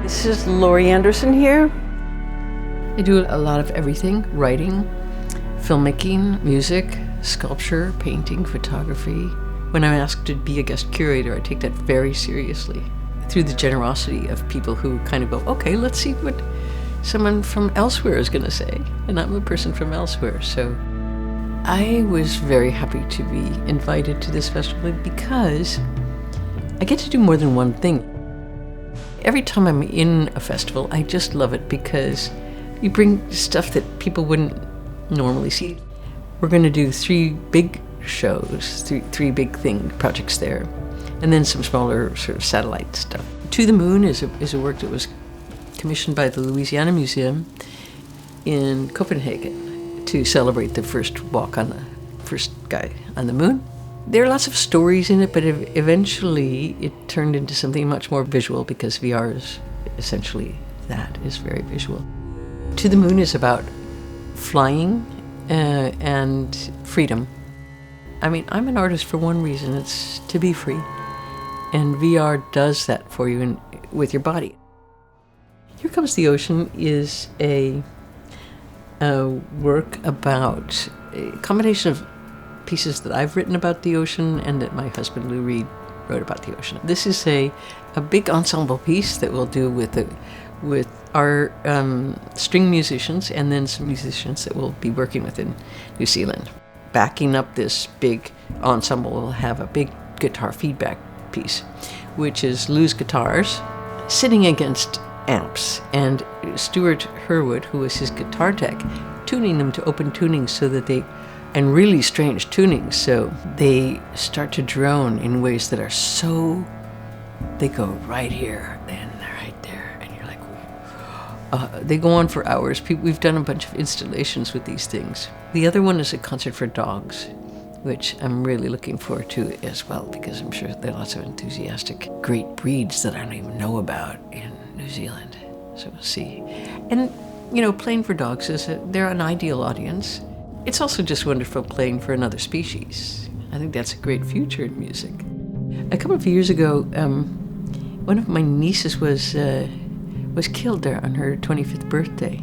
This is Laurie Anderson here. I do a lot of everything: writing, filmmaking, music, sculpture, painting, photography. When I'm asked to be a guest curator, I take that very seriously through the generosity of people who kind of go, okay, let's see what someone from elsewhere is going to say. And I'm a person from elsewhere. So I was very happy to be invited to this festival because I get to do more than one thing. Every time I'm in a festival, I just love it because you bring stuff that people wouldn't normally see. We're going to do 3 big shows, three big projects there, and then some smaller sort of satellite stuff. To the Moon is a work that was commissioned by the Louisiana Museum in Copenhagen to celebrate the first first guy on the moon. There are lots of stories in it, but eventually it turned into something much more visual because VR is essentially is very visual. To the Moon is about flying and freedom. I mean, I'm an artist for one reason: it's to be free. And VR does that for you with your body. Here Comes the Ocean is a work about a combination of pieces that I've written about the ocean and that my husband Lou Reed wrote about the ocean. This is a big ensemble piece that we'll do with our string musicians and then some musicians that we'll be working with in New Zealand. Backing up this big ensemble, we'll have a big guitar feedback piece, which is Lou's guitars sitting against amps, and Stuart Herwood, who was his guitar tech, tuning them to open tunings so that and really strange tunings, so they start to drone in ways that are they go right here and right there, and you're like, they go on for hours. We've done a bunch of installations with these things. The other one is a concert for dogs, which I'm really looking forward to as well, because I'm sure there are lots of enthusiastic, great breeds that I don't even know about in New Zealand. So we'll see. And, playing for dogs they're an ideal audience. It's also just wonderful playing for another species. I think that's a great future in music. A couple of years ago, one of my nieces was killed there on her 25th birthday,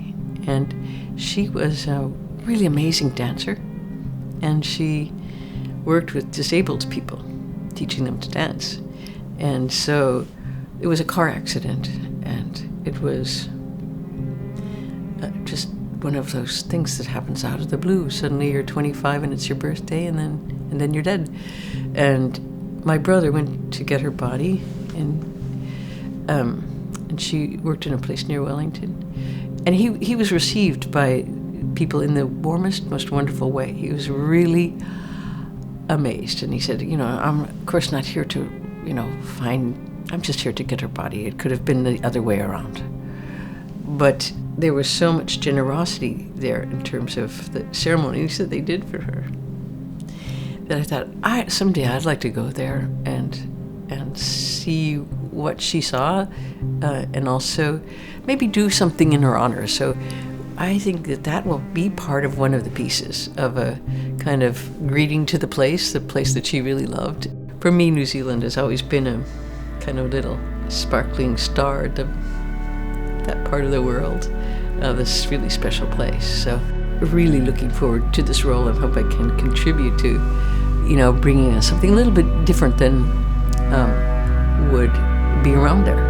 and she was a really amazing dancer, and she worked with disabled people, teaching them to dance. And so it was a car accident, and it was just one of those things that happens out of the blue. Suddenly you're 25 and it's your birthday, and then you're dead. And my brother went to get her body, and she worked in a place near Wellington. And he was received by people in the warmest, most wonderful way. He was really amazed, and he said, I'm of course not here to, I'm just here to get her body. It could have been the other way around. But there was so much generosity there in terms of the ceremonies that they did for her that I thought, someday I'd like to go there and see what she saw, and also maybe do something in her honor. So I think that will be part of one of the pieces of a kind of greeting to the place that she really loved. For me, New Zealand has always been a kind of little sparkling star at that part of the world, this really special place. So really looking forward to this role and hope I can contribute to, bringing us something a little bit different than would be around there.